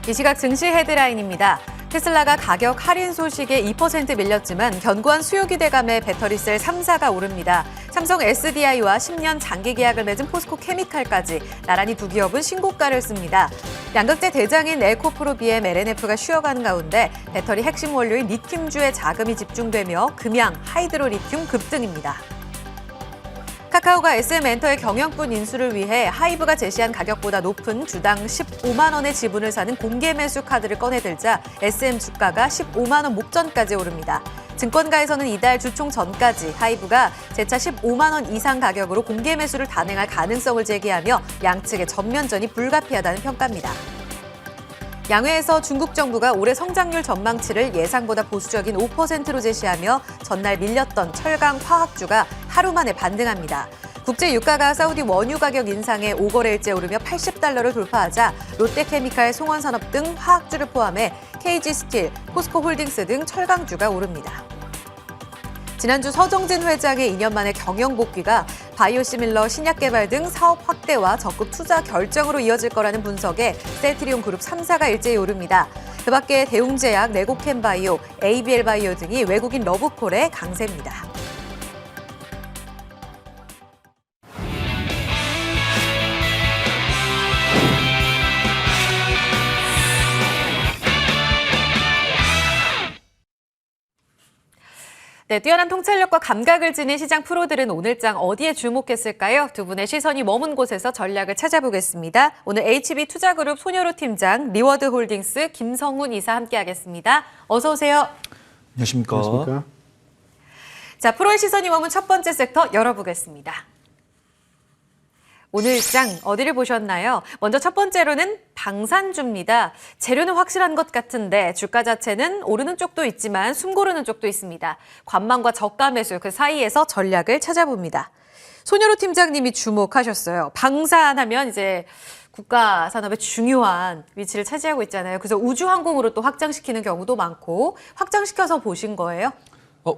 이 시각 증시 헤드라인입니다. 테슬라가 가격 할인 소식에 2% 밀렸지만 견고한 수요 기대감에 배터리셀 3사가 오릅니다. 삼성 SDI와 10년 장기 계약을 맺은 포스코 케미칼까지 나란히 두 기업은 신고가를 씁니다. 양극재 대장인 에코프로 BM LNF가 쉬어가는 가운데 배터리 핵심 원료인 리튬주에 자금이 집중되며 금양, 하이드로 리튬 급등입니다. 카카오가 SM엔터의 경영권 인수를 위해 하이브가 제시한 가격보다 높은 주당 15만 원의 지분을 사는 공개 매수 카드를 꺼내들자 SM 주가가 15만 원 목전까지 오릅니다. 증권가에서는 이달 주총 전까지 하이브가 재차 15만 원 이상 가격으로 공개 매수를 단행할 가능성을 제기하며 양측의 전면전이 불가피하다는 평가입니다. 양회에서 중국 정부가 올해 성장률 전망치를 예상보다 보수적인 5%로 제시하며 전날 밀렸던 철강 화학주가 하루 만에 반등합니다. 국제 유가가 사우디 원유 가격 인상에 5거래일째 오르며 80달러를 돌파하자 롯데케미칼, 송원산업 등 화학주를 포함해 KG스틸, 포스코홀딩스 등 철강주가 오릅니다. 지난주 서정진 회장의 2년 만에 경영 복귀가 바이오시밀러 신약 개발 등 사업 확대와 적극 투자 결정으로 이어질 거라는 분석에 셀트리온 그룹 3사가 일제히 오릅니다. 그 밖에 대웅제약, 레고캠바이오, ABL바이오 등이 외국인 러브콜에 강세입니다. 네, 뛰어난 통찰력과 감각을 지닌 시장 프로들은 오늘장 어디에 주목했을까요? 두 분의 시선이 머문 곳에서 전략을 찾아보겠습니다. 오늘 HB투자그룹 손여로 팀장, 리워드홀딩스 김성훈 이사 함께하겠습니다. 어서 오세요. 안녕하십니까. 안녕하십니까. 자, 프로의 시선이 머문 첫 번째 섹터 열어보겠습니다. 오늘 장 어디를 보셨나요? 먼저 첫 번째로는 방산주입니다. 재료는 확실한 것 같은데 주가 자체는 오르는 쪽도 있지만 숨고르는 쪽도 있습니다. 관망과 저가 매수 그 사이에서 전략을 찾아봅니다. 손여로 팀장님이 주목하셨어요. 방산하면 이제 국가 산업의 중요한 위치를 차지하고 있잖아요. 그래서 우주항공으로 또 확장시키는 경우도 많고 확장시켜서 보신 거예요?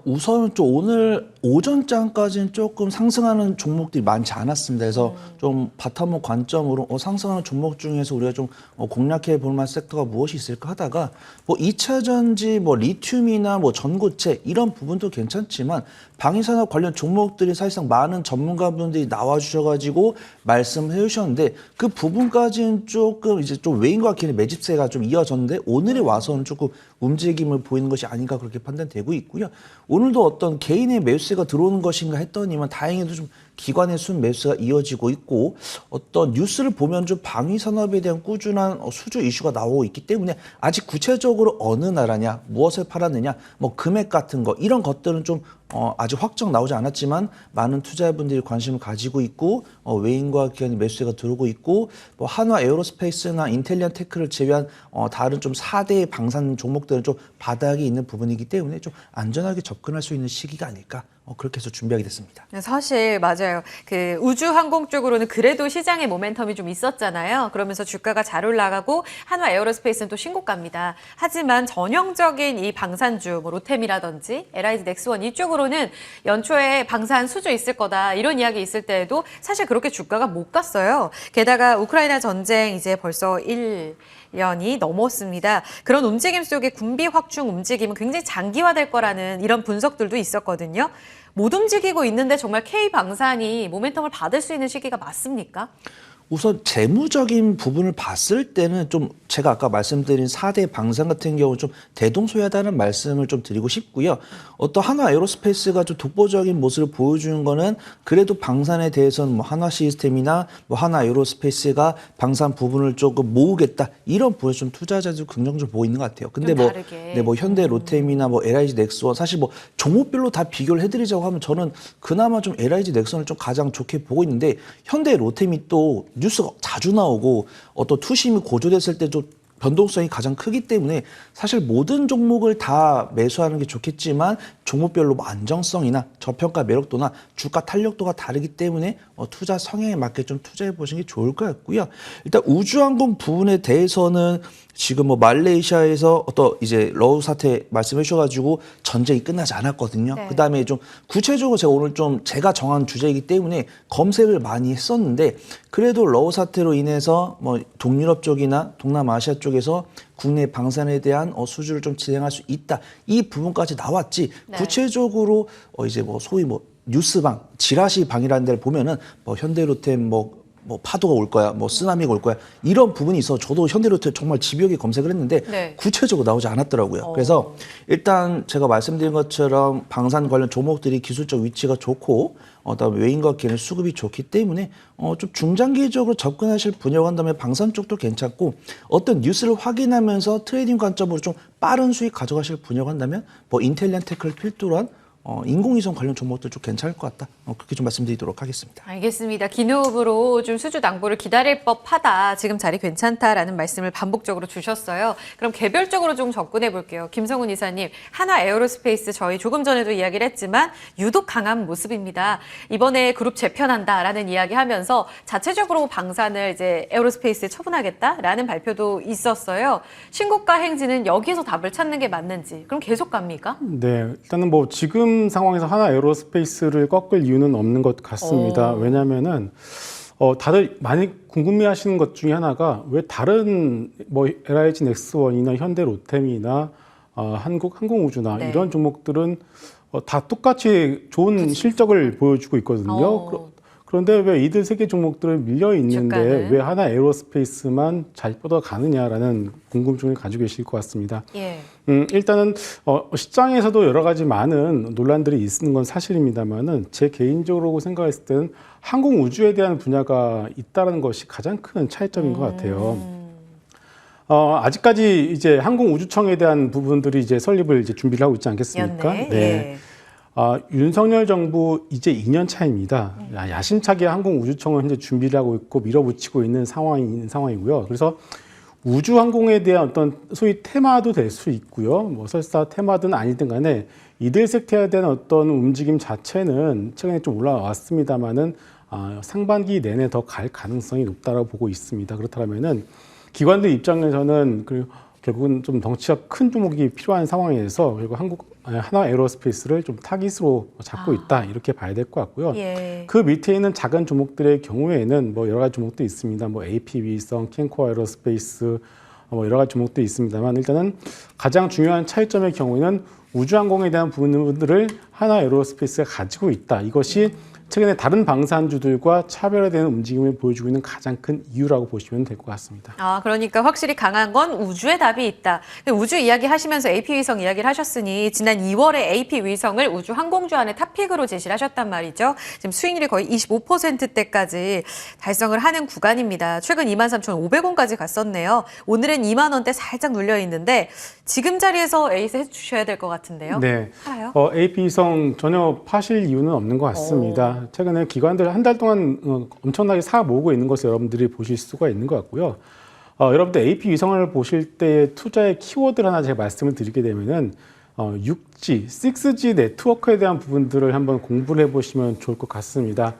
우선 좀 오늘 오전장까지는 조금 상승하는 종목들이 많지 않았습니다. 그래서 좀 바텀 관점으로 상승하는 종목 중에서 우리가 좀 공략해 볼 만한 섹터가 무엇이 있을까 하다가 뭐 2차 전지, 뭐 리튬이나 뭐 전고체 이런 부분도 괜찮지만 방위산업 관련 종목들이 사실상 많은 전문가분들이 나와 주셔가지고 말씀해 주셨는데 그 부분까지는 조금 이제 좀 외인과 기관의 매집세가 좀 이어졌는데 오늘에 와서는 조금 움직임을 보이는 것이 아닌가 그렇게 판단되고 있고요. 오늘도 어떤 개인의 매수세가 들어오는 것인가 했더니만 다행히도 좀 기관의 순 매수가 이어지고 있고 어떤 뉴스를 보면 좀 방위 산업에 대한 꾸준한 수주 이슈가 나오고 있기 때문에 아직 구체적으로 어느 나라냐, 무엇을 팔았느냐, 뭐 금액 같은 거 이런 것들은 좀 아직 확정 나오지 않았지만 많은 투자자분들이 관심을 가지고 있고 외인과 기관의 매수세가 들어오고 있고 뭐 한화 에어로스페이스나 인텔리안 테크를 제외한 다른 좀 4대 방산 종목들은 좀 바닥에 있는 부분이기 때문에 좀 안전하게 접근할 수 있는 시기가 아닐까 그렇게 해서 준비하게 됐습니다. 사실 맞아요. 그 우주항공 쪽으로는 그래도 시장의 모멘텀이 좀 있었잖아요. 그러면서 주가가 잘 올라가고 한화 에어로스페이스는 또 신고가입니다. 하지만 전형적인 이 방산주, 뭐 로템이라든지 LIG 넥스원 이쪽으로는 연초에 방산 수주 있을 거다 이런 이야기 있을 때에도 사실 그렇게 주가가 못 갔어요. 게다가 우크라이나 전쟁 이제 벌써 1년이 넘었습니다. 그런 움직임 속에 군비 확충 움직임은 굉장히 장기화될 거라는 이런 분석들도 있었거든요. 못 움직이고 있는데 정말 K방산이 모멘텀을 받을 수 있는 시기가 맞습니까? 우선 재무적인 부분을 봤을 때는 좀 제가 아까 말씀드린 4대 방산 같은 경우 좀 대동소이하다는 말씀을 좀 드리고 싶고요. 어떤 한화 에어로스페이스가 좀 독보적인 모습을 보여주는 거는 그래도 방산에 대해서는 뭐 한화 시스템이나 뭐 한화 에어로스페이스가 방산 부분을 조금 모으겠다 이런 부분에 좀 투자자들 긍정적으로 보고 있는 것 같아요. 근데 뭐 현대 로템이나 뭐 LIG 넥스원 사실 뭐 종목별로 다 비교를 해드리자고 하면 저는 그나마 좀 LIG 넥스원을 좀 가장 좋게 보고 있는데 현대 로템이 또 뉴스가 자주 나오고 어떤 투심이 고조됐을 때 좀 변동성이 가장 크기 때문에 사실 모든 종목을 다 매수하는 게 좋겠지만 종목별로 뭐 안정성이나 저평가 매력도나 주가 탄력도가 다르기 때문에 투자 성향에 맞게 좀 투자해 보시는 게 좋을 것 같고요. 일단 우주항공 부분에 대해서는 지금 뭐 말레이시아에서 어떤 이제 러우 사태 말씀해 주셔가지고 전쟁이 끝나지 않았거든요. 네. 그다음에 좀 구체적으로 제가 오늘 좀 제가 정한 주제이기 때문에 검색을 많이 했었는데 그래도 러우 사태로 인해서 뭐 동유럽 쪽이나 동남아시아 쪽에서 국내 방산에 대한 수주를 좀 진행할 수 있다. 이 부분까지 나왔지. 네. 구체적으로 이제 뭐 소위 뭐 뉴스방, 지라시 방이라는 데를 보면은 뭐 현대로템 뭐 파도가 올 거야, 뭐 쓰나미가 올 거야 이런 부분이 있어. 저도 현대로템 정말 집요하게 검색을 했는데 네. 구체적으로 나오지 않았더라고요. 그래서 일단 제가 말씀드린 것처럼 방산 관련 종목들이 기술적 위치가 좋고 그다음에 외인과 기관의 수급이 좋기 때문에 좀 중장기적으로 접근하실 분야고 한다면 방산 쪽도 괜찮고 어떤 뉴스를 확인하면서 트레이딩 관점으로 좀 빠른 수익 가져가실 분야고 한다면 뭐 인텔리언 테크를 필두로 한 인공위성 관련 종목들 좀 괜찮을 것 같다. 그렇게 좀 말씀드리도록 하겠습니다. 알겠습니다. 기노업으로 좀 수주 낭보를 기다릴 법하다. 지금 자리 괜찮다라는 말씀을 반복적으로 주셨어요. 그럼 개별적으로 좀 접근해 볼게요. 김성훈 이사님, 한화 에어로스페이스 저희 조금 전에도 이야기를 했지만 유독 강한 모습입니다. 이번에 그룹 재편한다라는 이야기하면서 자체적으로 방산을 이제 에어로스페이스에 처분하겠다라는 발표도 있었어요. 신고가 행진은 여기에서 답을 찾는 게 맞는지. 그럼 계속 갑니까? 네, 일단은 뭐 지금 상황에서 하나 에어로스페이스를 꺾을 이유는 없는 것 같습니다. 왜냐하면은 다들 많이 궁금해하시는 것 중에 하나가 왜 다른 뭐 LIG 넥스원이나 현대로템이나 한국항공우주나 네. 이런 종목들은 다 똑같이 좋은 실적을 보여주고 있거든요. 그런데 왜 이들 세 개 종목들은 밀려 있는데 주가는? 왜 하나 에어로스페이스만 잘 뻗어가느냐라는 궁금증을 가지고 계실 것 같습니다. 예. 일단은 시장에서도 여러 가지 많은 논란들이 있는 건 사실입니다만은 제 개인적으로 생각했을 때는 항공 우주에 대한 분야가 있다는 것이 가장 큰 차이점인 것 같아요. 아직까지 이제 항공우주청에 대한 부분들이 이제 설립을 이제 준비를 하고 있지 않겠습니까? 였네. 네. 예. 윤석열 정부 이제 2년 차입니다. 야심차게 항공우주청을 현재 준비를 하고 있고 밀어붙이고 있는 상황이고요. 그래서 우주항공에 대한 어떤 소위 테마도 될 수 있고요. 뭐 설사 테마든 아니든 간에 이들 섹터에 대한 어떤 움직임 자체는 최근에 좀 올라왔습니다만은 상반기 내내 더 갈 가능성이 높다고 보고 있습니다. 그렇다면은 기관들 입장에서는 결국은 좀 덩치가 큰 종목이 필요한 상황에서 결국 하나 에어로스페이스를 좀 타깃으로 잡고 있다 이렇게 봐야 될 것 같고요. 예. 그 밑에 있는 작은 종목들의 경우에는 뭐 여러 가지 종목도 있습니다. 뭐 AP 위성, 캔코 에어로스페이스 뭐 여러 가지 종목도 있습니다만 일단은 가장 중요한 차이점의 경우에는 우주항공에 대한 부분들을 하나 에어로스페이스가 가지고 있다. 이것이 최근에 다른 방산주들과 차별화되는 움직임을 보여주고 있는 가장 큰 이유라고 보시면 될 것 같습니다. 그러니까 확실히 강한 건 우주에 답이 있다. 근데 우주 이야기 하시면서 AP 위성 이야기를 하셨으니 지난 2월에 AP 위성을 우주 항공주 안에 탑픽으로 제시를 하셨단 말이죠. 지금 수익률이 거의 25%대까지 달성을 하는 구간입니다. 최근 23,500원까지 갔었네요. 오늘은 2만 원대 살짝 눌려 있는데 지금 자리에서 에이스 해주셔야 될 것 같은데요. 네, 팔아요? AP위성 전혀 파실 이유는 없는 것 같습니다. 최근에 기관들 한 달 동안 엄청나게 사 모으고 있는 것을 여러분들이 보실 수가 있는 것 같고요. 여러분들 AP위성을 보실 때 투자의 키워드를 하나 제가 말씀을 드리게 되면은 6G, 6G 네트워크에 대한 부분들을 한번 공부를 해보시면 좋을 것 같습니다.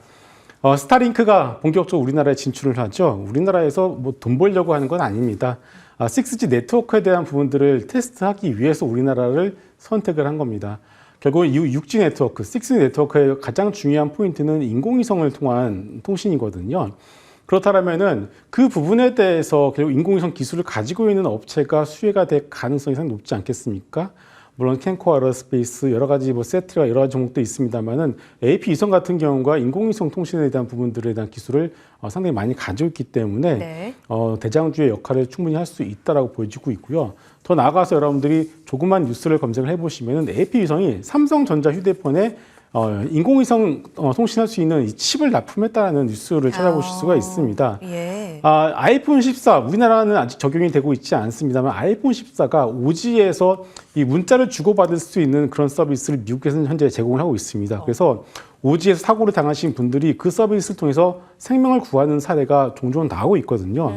스타링크가 본격적으로 우리나라에 진출을 하죠. 우리나라에서 뭐 돈 벌려고 하는 건 아닙니다. 6G 네트워크에 대한 부분들을 테스트하기 위해서 우리나라를 선택을 한 겁니다. 결국 6G 네트워크, 6G 네트워크의 가장 중요한 포인트는 인공위성을 통한 통신이거든요. 그렇다면은 그 부분에 대해서 결국 인공위성 기술을 가지고 있는 업체가 수혜가 될 가능성이 상당히 높지 않겠습니까? 물론 캔코 에어로스페이스 여러 가지 뭐 세트가 여러 가지 종목도 있습니다만은 AP 위성 같은 경우가 인공위성 통신에 대한 부분들에 대한 기술을 상당히 많이 가지고 있기 때문에 네. 대장주의 역할을 충분히 할 수 있다라고 보여지고 있고요. 더 나아가서 여러분들이 조그만 뉴스를 검색을 해보시면은 AP 위성이 삼성전자 휴대폰에 인공위성 통신할 수 있는 이 칩을 납품했다는 뉴스를 찾아보실 수가 있습니다. 예. 아이폰 14 우리나라는 아직 적용이 되고 있지 않습니다만 아이폰 14가 오지에서 이 문자를 주고받을 수 있는 그런 서비스를 미국에서는 현재 제공을 하고 있습니다. 그래서 오지에서 사고를 당하신 분들이 그 서비스를 통해서 생명을 구하는 사례가 종종 나오고 있거든요.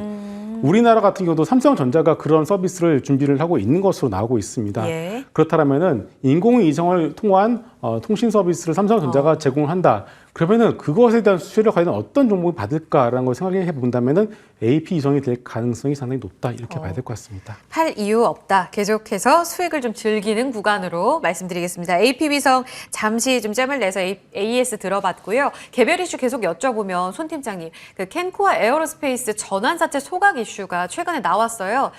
우리나라 같은 경우도 삼성전자가 그런 서비스를 준비를 하고 있는 것으로 나오고 있습니다. 예. 그렇다면은 인공위성을 통한 통신 서비스를 삼성전자가 제공을 한다. 그러면은 그것에 대한 수혜를 과연 어떤 종목이 받을까라는 걸 생각해 본다면은 AP 이성이 될 가능성이 상당히 높다 이렇게 봐야 될 것 같습니다. 팔 이유 없다. 계속해서 수익을 좀 즐기는 구간으로 말씀드리겠습니다. AP 위성 잠시 좀 짬을 내서 AES 들어봤고요. 개별 이슈 계속 여쭤보면 손 팀장님, 그 캔코아 에어로스페이스 전환사채 소각 이슈가 최근에 나왔어요.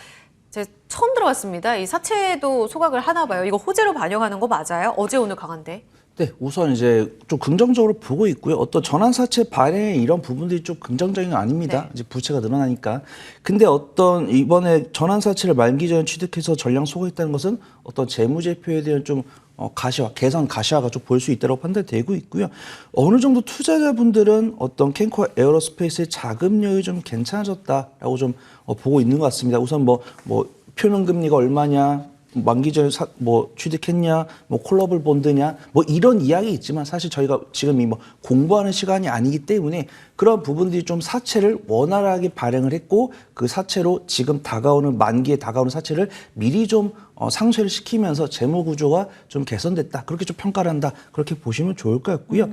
제가 처음 들어봤습니다. 이 사채도 소각을 하나 봐요. 이거 호재로 반영하는 거 맞아요? 어제 오늘 강한데. 네, 우선 이제 좀 긍정적으로 보고 있고요. 어떤 전환사채 발행 이런 부분들이 좀 긍정적인 건 아닙니다. 네. 이제 부채가 늘어나니까. 근데 어떤 이번에 전환사채를 만기 전에 취득해서 전량 소각했다는 것은 어떤 재무제표에 대한 좀 개선 가시화가 좀 볼 수 있다고 판단되고 있고요. 어느 정도 투자자분들은 어떤 캔코아 에어로스페이스의 자금력이 좀 괜찮아졌다라고 좀 보고 있는 것 같습니다. 우선 뭐 표면금리가 얼마냐, 만기 전에 취득했냐, 콜러블 본드냐, 이런 이야기 있지만 사실 저희가 지금 공부하는 시간이 아니기 때문에 그런 부분들이 좀 사채를 원활하게 발행을 했고 그 사채로 지금 만기에 다가오는 사채를 미리 좀 상쇄를 시키면서 재무 구조가 좀 개선됐다. 그렇게 좀 평가를 한다. 그렇게 보시면 좋을 것 같고요.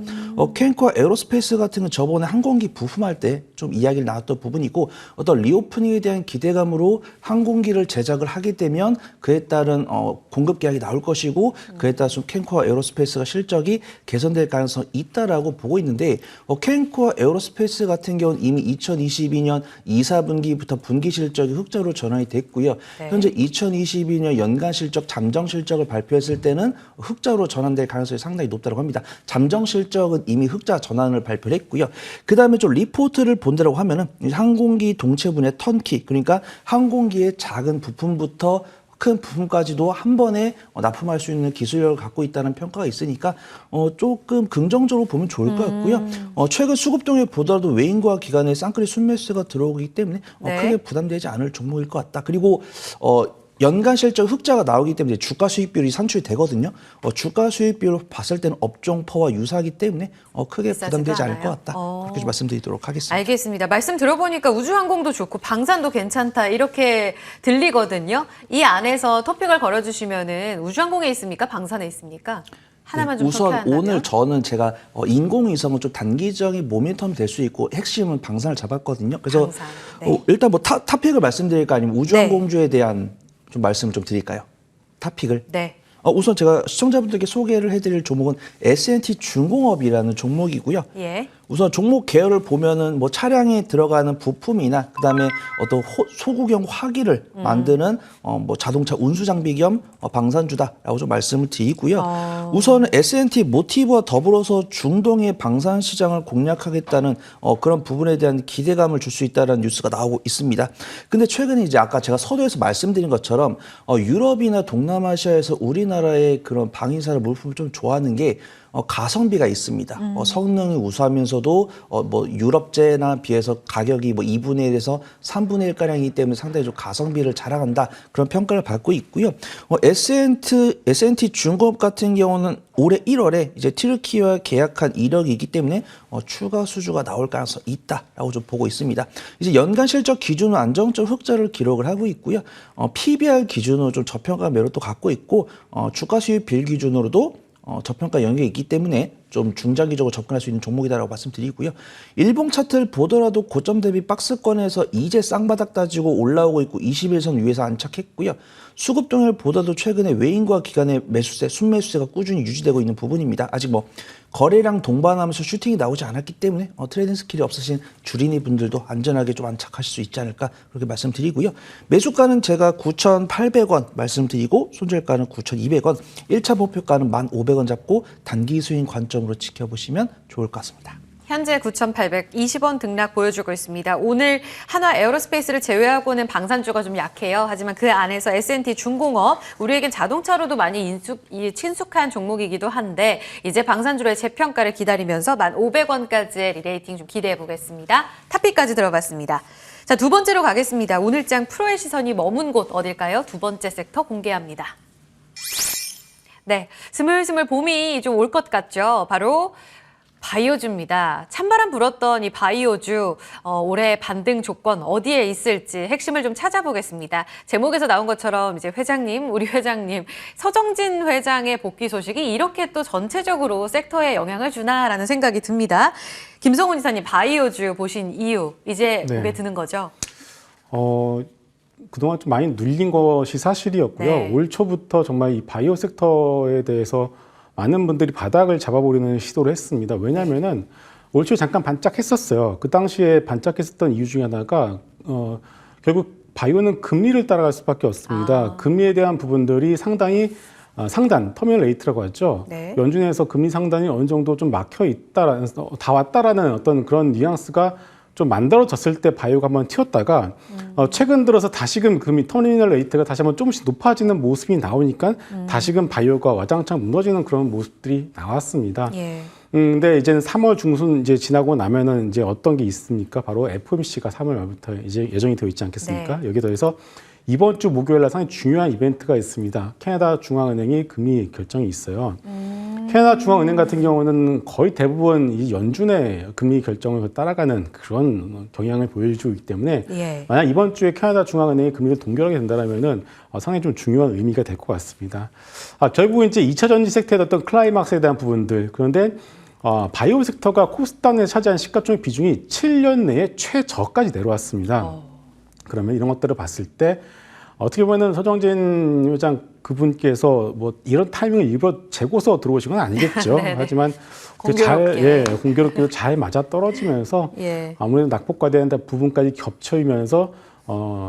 캔코아 에어로스페이스 같은 건 저번에 항공기 부품할 때 좀 이야기를 나왔던 부분이고 어떤 리오프닝에 대한 기대감으로 항공기를 제작을 하게 되면 그에 따른 공급 계약이 나올 것이고 그에 따라서 캔코아 에어로스페이스가 실적이 개선될 가능성이 있다라고 보고 있는데 캔코아 에어로스페이스 같은 경우는 이미 2022년 2, 4분기부터 분기 실적이 흑자로 전환이 됐고요. 네. 현재 2022년 연간 실적, 잠정 실적을 발표했을 때는 흑자로 전환될 가능성이 상당히 높다고 합니다. 잠정 실적은 이미 흑자 전환을 발표를 했고요. 그다음에 좀 리포트를 본다고 하면은 항공기 동체 분야 턴키, 그러니까 항공기의 작은 부품부터 큰 부품까지도 한 번에 납품할 수 있는 기술력을 갖고 있다는 평가가 있으니까 조금 긍정적으로 보면 좋을 것 같고요. 최근 수급동에 보더라도 외인과 기관의 쌍끌이 순매수가 들어오기 때문에 네. 크게 부담되지 않을 종목일 것 같다. 그리고 연간 실적 흑자가 나오기 때문에 주가 수익 비율이 산출이 되거든요. 주가 수익 비율을 봤을 때는 업종퍼와 유사하기 때문에 크게 부담되지 않을 것 같다. 그렇게 좀 말씀드리도록 하겠습니다. 알겠습니다. 말씀 들어보니까 우주항공도 좋고 방산도 괜찮다 이렇게 들리거든요. 이 안에서 토픽을 걸어주시면은 우주항공에 있습니까? 방산에 있습니까? 하나만 좀 우선 터키한다면? 오늘 저는 제가 인공위성은 좀 단기적인 모멘텀이 될 수 있고 핵심은 방산을 잡았거든요. 그래서 방산, 네. 일단 타픽을 말씀드릴까 아니면 우주항공주에 대한 좀 말씀을 좀 드릴까요? 타픽을. 네. 우선 제가 시청자분들께 소개를 해드릴 종목은 S&T 중공업이라는 종목이고요. 예. 우선 종목 계열을 보면은 차량에 들어가는 부품이나 그다음에 어떤 소구경 화기를 만드는 자동차 운수 장비 겸 방산주다라고 좀 말씀을 드리고요. 우선 S&T 모티브와 더불어서 중동의 방산 시장을 공략하겠다는 그런 부분에 대한 기대감을 줄 수 있다는 뉴스가 나오고 있습니다. 근데 최근에 이제 아까 제가 서두에서 말씀드린 것처럼 유럽이나 동남아시아에서 우리나라의 그런 방위사 물품을 좀 좋아하는 게 가성비가 있습니다. 성능이 우수하면서도 유럽제나 비해서 가격이 2분의 1에서 3분의 1가량이기 때문에 상당히 좀 가성비를 자랑한다. 그런 평가를 받고 있고요. S&T 중공업 같은 경우는 올해 1월에 이제 튀르키예와 계약한 이력이기 때문에 추가 수주가 나올 가능성이 있다라고 좀 보고 있습니다. 이제 연간 실적 기준으로 안정적 흑자를 기록을 하고 있고요. PBR 기준으로 좀 저평가 매력도 갖고 있고 주가 수익 비율 기준으로도 저평가 영역이 있기 때문에 좀 중장기적으로 접근할 수 있는 종목이다라고 말씀드리고요. 일봉 차트를 보더라도 고점 대비 박스권에서 이제 쌍바닥 따지고 올라오고 있고 21선 위에서 안착했고요. 수급 동향을 보더라도 최근에 외인과 기관의 매수세, 순매수세가 꾸준히 유지되고 있는 부분입니다. 아직 거래량 동반하면서 슈팅이 나오지 않았기 때문에 트레이딩 스킬이 없으신 주린이 분들도 안전하게 좀 안착하실 수 있지 않을까 그렇게 말씀드리고요. 매수가는 제가 9,800원 말씀드리고 손절가는 9,200원, 1차 목표가는 1,500원 잡고 단기 수익 관점으로 지켜보시면 좋을 것 같습니다. 현재 9,820원 등락 보여주고 있습니다. 오늘 한화 에어로스페이스를 제외하고는 방산주가 좀 약해요. 하지만 그 안에서 S&T 중공업, 우리에겐 자동차로도 많이 친숙한 종목이기도 한데 이제 방산주로의 재평가를 기다리면서 1,500원까지의 리레이팅 좀 기대해 보겠습니다. 탑픽까지 들어봤습니다. 자, 두 번째로 가겠습니다. 오늘장 프로의 시선이 머문 곳 어딜까요? 두 번째 섹터 공개합니다. 네, 스물스물 봄이 좀 올 것 같죠. 바로 바이오주입니다. 찬바람 불었던 이 바이오주 올해 반등 조건 어디에 있을지 핵심을 좀 찾아보겠습니다. 제목에서 나온 것처럼 이제 회장님, 우리 회장님 서정진 회장의 복귀 소식이 이렇게 또 전체적으로 섹터에 영향을 주나라는 생각이 듭니다. 김성훈 이사님 바이오주 보신 이유 이제 네. 목에 드는 거죠? 그동안 좀 많이 눌린 것이 사실이었고요. 네. 올 초부터 정말 이 바이오 섹터에 대해서 많은 분들이 바닥을 잡아보려는 시도를 했습니다. 왜냐하면은 올 초에 잠깐 반짝했었어요. 그 당시에 반짝했었던 이유 중에 하나가 결국 바이오는 금리를 따라갈 수밖에 없습니다. 금리에 대한 부분들이 상당히 상단, 터미널 레이트라고 하죠. 네. 연준에서 금리 상단이 어느 정도 좀 막혀 있다라는, 다 왔다라는 어떤 그런 뉘앙스가 좀 만들어졌을 때 바이오가 한번 튀었다가 최근 들어서 다시금 금리 터미널 레이트가 다시 한번 조금씩 높아지는 모습이 나오니까 다시금 바이오가 와장창 무너지는 그런 모습들이 나왔습니다. 예. 근데 이제는 3월 중순 이제 지나고 나면은 이제 어떤 게 있습니까? 바로 FOMC가 3월 말부터 이제 예정이 되어 있지 않겠습니까? 네. 여기에 더해서 이번 주 목요일 날 상당히 중요한 이벤트가 있습니다. 캐나다 중앙은행이 금리 결정이 있어요. 캐나다 중앙은행 같은 경우는 거의 대부분 이 연준의 금리 결정을 따라가는 그런 경향을 보여주고 있기 때문에 예. 만약 이번 주에 캐나다 중앙은행이 금리를 동결하게 된다면은 상당히 좀 중요한 의미가 될 것 같습니다. 결국 이제 2차 전지 섹터의 어떤 클라이막스에 대한 부분들 그런데 바이오 섹터가 코스닥에 차지한 시가총액 비중이 7년 내에 최저까지 내려왔습니다. 그러면 이런 것들을 봤을 때 어떻게 보면 서정진 회장 그분께서 뭐 이런 타이밍을 일부러 재고서 들어오신 건 아니겠죠. 하지만 공교롭게. 공교롭게도 잘 맞아 떨어지면서 예. 아무래도 낙폭과대한 부분까지 겹쳐이면서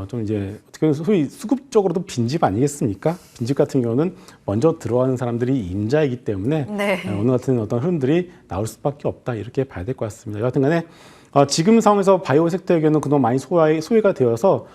좀 이제 어떻게 보면 소위 수급적으로도 빈집 아니겠습니까? 빈집 같은 경우는 먼저 들어가는 사람들이 임자이기 때문에 네. 오늘 같은 어떤 흐름들이 나올 수밖에 없다 이렇게 봐야 될 것 같습니다. 여하튼간에 지금 상황에서 바이오 섹터의 경우는 그동안 많이 소외가 되어서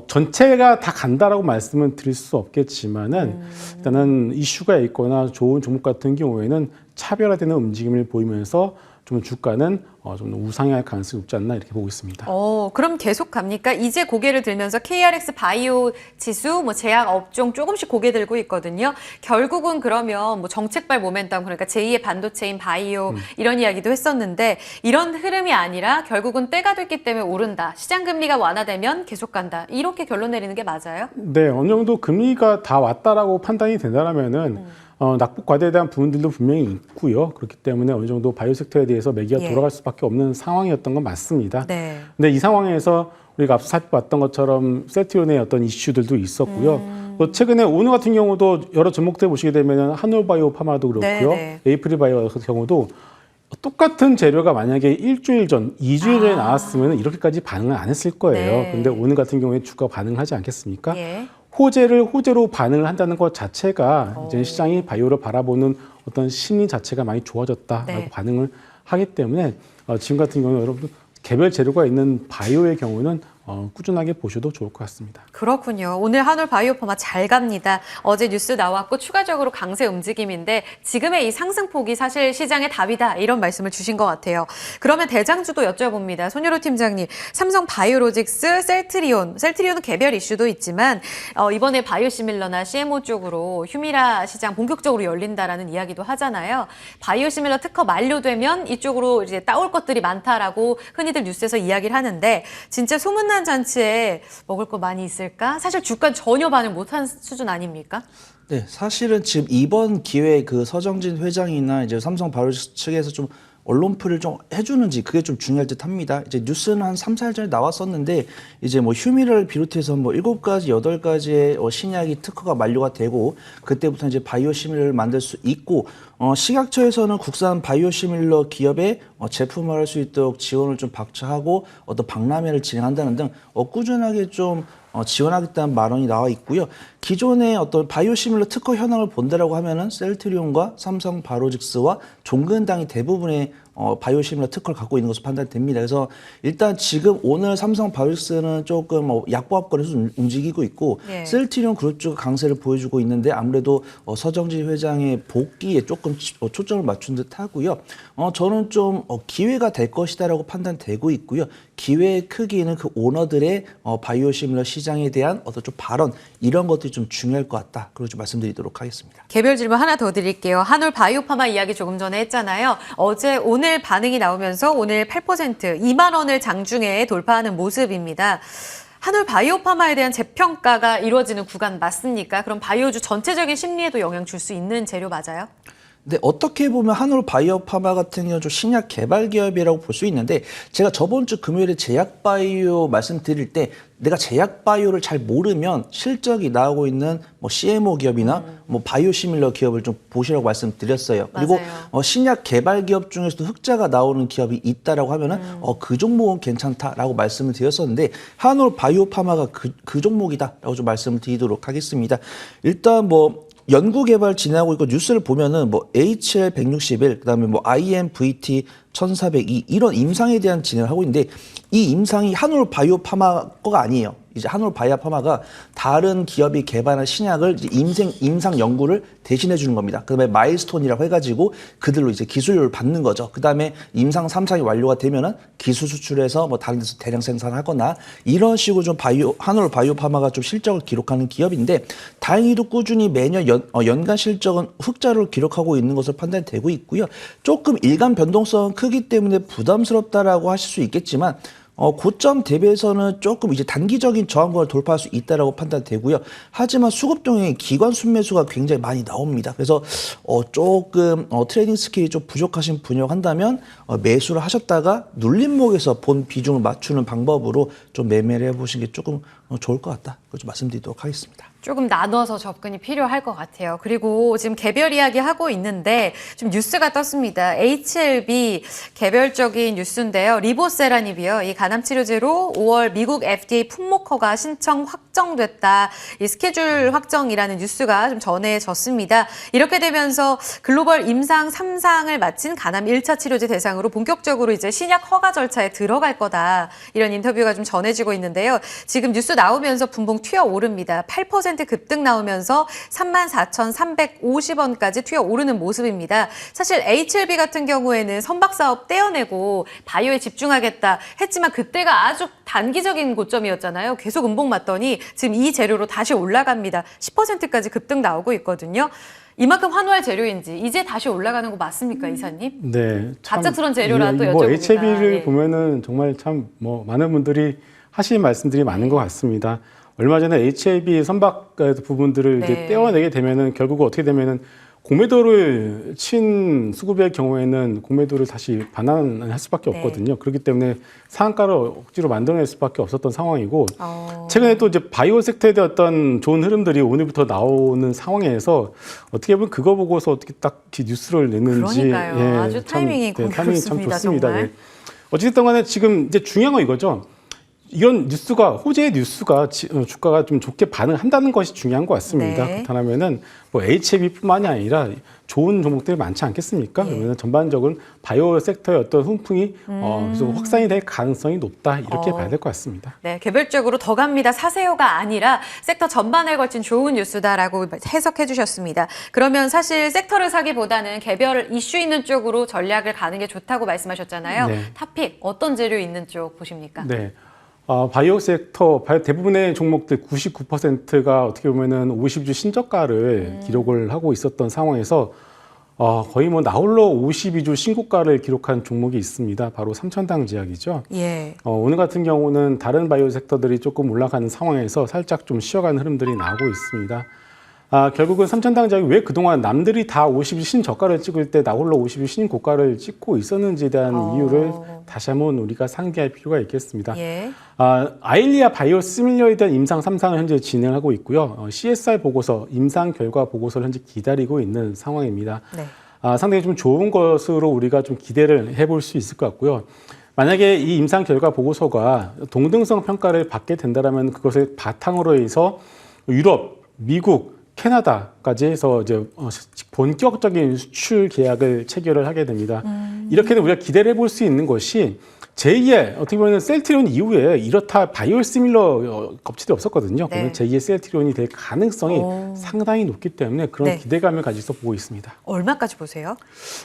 전체가 다 간다라고 말씀은 드릴 수 없겠지만은 일단은 이슈가 있거나 좋은 종목 같은 경우에는 차별화되는 움직임을 보이면서 좀 주가는 좀 우상향할 가능성이 높지 않나 이렇게 보고 있습니다. 그럼 계속 갑니까? 이제 고개를 들면서 KRX 바이오 지수, 뭐 제약 업종 조금씩 고개 들고 있거든요. 결국은 그러면 뭐 정책발 모멘텀 그러니까 제2의 반도체인 바이오 이런 이야기도 했었는데 이런 흐름이 아니라 결국은 때가 됐기 때문에 오른다. 시장 금리가 완화되면 계속 간다. 이렇게 결론 내리는 게 맞아요? 네, 어느 정도 금리가 다 왔다라고 판단이 된다라면은 낙폭 과대에 대한 부분들도 분명히 있고요. 그렇기 때문에 어느 정도 바이오 섹터에 대해서 매기가 예. 돌아갈 수밖에 없는 상황이었던 건 맞습니다. 네. 근데 이 상황에서 우리가 앞서 살펴봤던 것처럼 셀트리온의 어떤 이슈들도 있었고요. 또 최근에 오늘 같은 경우도 여러 종목들 보시게 되면 한올바이오 파마도 그렇고요. 네. 에이프릴 바이오 같은 경우도 똑같은 재료가 만약에 일주일 전, 2주일 전에 나왔으면 이렇게까지 반응을 안 했을 거예요. 네. 근데 오늘 같은 경우에 주가 반응을 하지 않겠습니까? 예. 호재로 반응을 한다는 것 자체가 이제 시장이 바이오를 바라보는 어떤 심리 자체가 많이 좋아졌다라고 네. 반응을 하기 때문에 지금 같은 경우는 여러분 개별 재료가 있는 바이오의 경우는 꾸준하게 보셔도 좋을 것 같습니다. 그렇군요. 오늘 한올 바이오파마 잘 갑니다. 어제 뉴스 나왔고 추가적으로 강세 움직임인데 지금의 이 상승폭이 사실 시장의 답이다 이런 말씀을 주신 것 같아요. 그러면 대장주도 여쭤봅니다. 손유로 팀장님, 삼성 바이오로직스, 셀트리온은 개별 이슈도 있지만 이번에 바이오시밀러나 CMO 쪽으로 휴미라 시장 본격적으로 열린다라는 이야기도 하잖아요. 바이오시밀러 특허 만료되면 이쪽으로 이제 따올 것들이 많다라고 흔히들 뉴스에서 이야기를 하는데 진짜 소문난 잔치에 먹을 거 많이 있을까? 사실 주가 전혀 반응 못한 수준 아닙니까? 네, 사실은 지금 이번 기회에 그 서정진 회장이나 이제 삼성 바이오로직스 측에서 좀 언론풀이를 좀 해주는지 그게 좀 중요할 듯 합니다. 이제 뉴스는 한 3, 4일 전에 나왔었는데 이제 뭐 휴미를 비롯해서 뭐 7가지, 8가지의 신약이 특허가 만료가 되고 그때부터 이제 바이오시밀러를 만들 수 있고 식약처에서는 국산 바이오시밀러 기업에 제품을 할 수 있도록 지원을 좀 박차하고 어떤 박람회를 진행한다는 등 꾸준하게 좀 지원하겠다는 발언이 나와 있고요. 기존의 어떤 바이오시밀러 특허 현황을 본다라고 하면은 셀트리온과 삼성 바이오로직스와 종근당이 대부분의 바이오시밀러 특허를 갖고 있는 것으로 판단됩니다. 그래서 일단 지금 오늘 삼성 바이오로직스는 조금 약보합권에서 움직이고 있고 네. 셀트리온 그룹 쪽 강세를 보여주고 있는데 아무래도 서정진 회장의 복귀에 조금 초점을 맞춘 듯 하고요. 저는 좀 기회가 될 것이다라고 판단되고 있고요. 기회의 크기는 그 오너들의 바이오시밀러 시장에 대한 어떤 좀 발언 이런 것들이 좀 중요할 것 같다. 그리고 좀 말씀드리도록 하겠습니다. 개별 질문 하나 더 드릴게요. 한올 바이오파마 이야기 조금 전에 했잖아요. 오늘 오늘 반응이 나오면서 오늘 8% 2만 원을 장중에 돌파하는 모습입니다. 한올 바이오파마에 대한 재평가가 이루어지는 구간 맞습니까? 그럼 바이오주 전체적인 심리에도 영향 줄 수 있는 재료 맞아요? 근데 어떻게 보면 한올 바이오파마 같은 경우는 좀 신약 개발 기업이라고 볼 수 있는데, 제가 저번 주 금요일에 제약 바이오 말씀드릴 때 내가 제약 바이오를 잘 모르면 실적이 나오고 있는 뭐 CMO 기업이나 뭐 바이오 시밀러 기업을 좀 보시라고 말씀드렸어요. 그리고 맞아요. 신약 개발 기업 중에서도 흑자가 나오는 기업이 있다라고 하면은 그 종목은 괜찮다라고 말씀을 드렸었는데, 한올 바이오파마가 그 종목이다라고 좀 말씀을 드리도록 하겠습니다. 일단 뭐 연구개발 진행하고 있고, 뉴스를 보면은 뭐 HL161, 그다음에 뭐 IMVT 1402 이런 임상에 대한 진행을 하고 있는데, 이 임상이 한올 바이오파마 거가 아니에요. 이제 한올 바이오파마가 다른 기업이 개발한 신약을 이제 임상 연구를 대신해 주는 겁니다. 그다음에 마일스톤이라고 해가지고 그들로 이제 기술료를 받는 거죠. 그다음에 임상 3상이 완료가 되면은 기술 수출해서 뭐 다른 데서 대량 생산하거나 이런 식으로 좀 한올 바이오파마가 좀 실적을 기록하는 기업인데, 다행히도 꾸준히 매년 연간 실적은 흑자를 기록하고 있는 것으로 판단되고 있고요. 조금 일간 변동성은 크기 때문에 부담스럽다라고 하실 수 있겠지만, 고점 대비해서는 조금 이제 단기적인 저항권을 돌파할 수 있다라고 판단되고요. 하지만 수급동에 기관 순매수가 굉장히 많이 나옵니다. 그래서 조금 트레이딩 스킬이 좀 부족하신 분석한다면 매수를 하셨다가 눌림목에서 본 비중을 맞추는 방법으로 좀 매매를 해보시는 게 조금 좋을 것 같다. 그걸 좀 말씀드리도록 하겠습니다. 조금 나눠서 접근이 필요할 것 같아요. 그리고 지금 개별 이야기 하고 있는데 좀 뉴스가 떴습니다. HLB 개별적인 뉴스인데요. 리보세라닙이요. 이 간암치료제로 5월 미국 FDA 품목허가 신청 확정됐다. 이 스케줄 확정이라는 뉴스가 좀 전해졌습니다. 이렇게 되면서 글로벌 임상 3상을 마친 간암 1차 치료제 대상으로 본격적으로 이제 신약 허가 절차에 들어갈 거다. 이런 인터뷰가 좀 전해지고 있는데요. 지금 뉴스 나오면서 분봉 튀어오릅니다. 8% 급등 나오면서 34,350원까지 튀어오르는 모습입니다. 사실 HLB 같은 경우에는 선박사업 떼어내고 바이오에 집중하겠다 했지만 그때가 아주 단기적인 고점이었잖아요. 계속 음봉 맞더니 지금 이 재료로 다시 올라갑니다. 10%까지 급등 나오고 있거든요. 이만큼 환호할 재료인지 이제 다시 올라가는 거 맞습니까, 이사님? 네. 갑작스러운 재료라도 뭐 여쭤봅니다. HLB를 네. 보면은 정말 참 뭐 많은 분들이 하시는 말씀들이 많은 것 같습니다. 얼마 전에 HLB 선박 부분들을 네. 이제 떼어내게 되면은 결국 어떻게 되면은 공매도를 친 수급의 경우에는 공매도를 다시 반환할 수밖에 네. 없거든요. 그렇기 때문에 상한가를 억지로 만들어낼 수밖에 없었던 상황이고, 어. 최근에 또 이제 바이오 섹터에 대한 어떤 좋은 흐름들이 오늘부터 나오는 상황에서 어떻게 보면 그거 보고서 어떻게 딱 뉴스를 냈는지, 그러니까요. 아주 타이밍이 타이밍이 참 공교롭습니다, 좋습니다. 정말. 네. 어쨌든 간에 지금 이제 중요한 건 이거죠. 이런 뉴스가, 호재의 뉴스가 주가가 좀 좋게 반응한다는 것이 중요한 것 같습니다. 네. 그렇다면 뭐 HLB뿐만이 아니라 좋은 종목들이 많지 않겠습니까? 예. 그러면 전반적으로 바이오 섹터의 어떤 훈풍이 계속 확산이 될 가능성이 높다, 이렇게 봐야 될 것 같습니다. 네, 개별적으로 더 갑니다. 사세요가 아니라 섹터 전반에 걸친 좋은 뉴스다라고 해석해 주셨습니다. 그러면 사실 sek터를 사기보다는 개별 이슈 있는 쪽으로 전략을 가는 게 좋다고 말씀하셨잖아요. 네. 탑픽 어떤 재료 있는 쪽 보십니까? 네. 바이오 섹터, 대부분의 종목들 99%가 어떻게 보면은 50주 신저가를 기록을 하고 있었던 상황에서 거의 뭐 나홀로 52주 신고가를 기록한 종목이 있습니다. 바로 삼천당 제약이죠. 예. 오늘 같은 경우는 다른 바이오 섹터들이 조금 올라가는 상황에서 살짝 좀 쉬어가는 흐름들이 나오고 있습니다. 결국은 삼천당 제약이 왜 그동안 남들이 다 50주 신저가를 찍을 때 나홀로 50주 신고가를 찍고 있었는지에 대한 이유를 다시 한번 우리가 상기할 필요가 있겠습니다. 예. 아일리아 바이오 시밀러에 대한 임상 3상을 현재 진행하고 있고요. CSR 보고서, 임상 결과 보고서를 현재 기다리고 있는 상황입니다. 네. 상당히 좀 좋은 것으로 우리가 좀 기대를 해볼 수 있을 것 같고요. 만약에 이 임상 결과 보고서가 동등성 평가를 받게 된다면 그것을 바탕으로 해서 유럽, 미국, 캐나다까지 해서 이제 본격적인 수출 계약을 체결을 하게 됩니다. 이렇게는 우리가 기대를 해볼 수 있는 것이 제2의 어떻게 보면 셀트리온 이후에 이렇다 바이오 시밀러 업체들이 없었거든요. 네. 그러면 제2의 셀트리온이 될 가능성이 상당히 높기 때문에 그런 네. 기대감을 가지고 보고 있습니다. 얼마까지 보세요?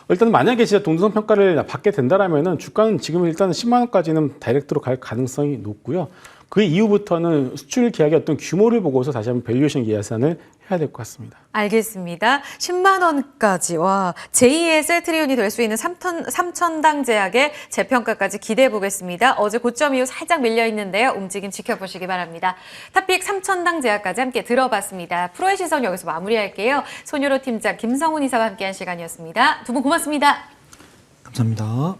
일단 만약에 진짜 동등성 평가를 받게 된다라면은 주가는 지금 일단 10만 원까지는 다이렉트로 갈 가능성이 높고요. 그 이후부터는 수출 계약의 어떤 규모를 보고서 다시 한번 밸류에이션 계산을 해야 될 것 같습니다. 알겠습니다. 10만 원까지 와 제2의 셀트리온이 될 수 있는 3천당 제약의 재평가까지 기대해 보겠습니다. 어제 고점 이후 살짝 밀려 있는데요. 움직임 지켜보시기 바랍니다. 탑픽 3천당 제약까지 함께 들어봤습니다. 프로의 시선 여기서 마무리할게요. 손유로 팀장 김성훈 이사와 함께한 시간이었습니다. 두 분 고맙습니다. 감사합니다.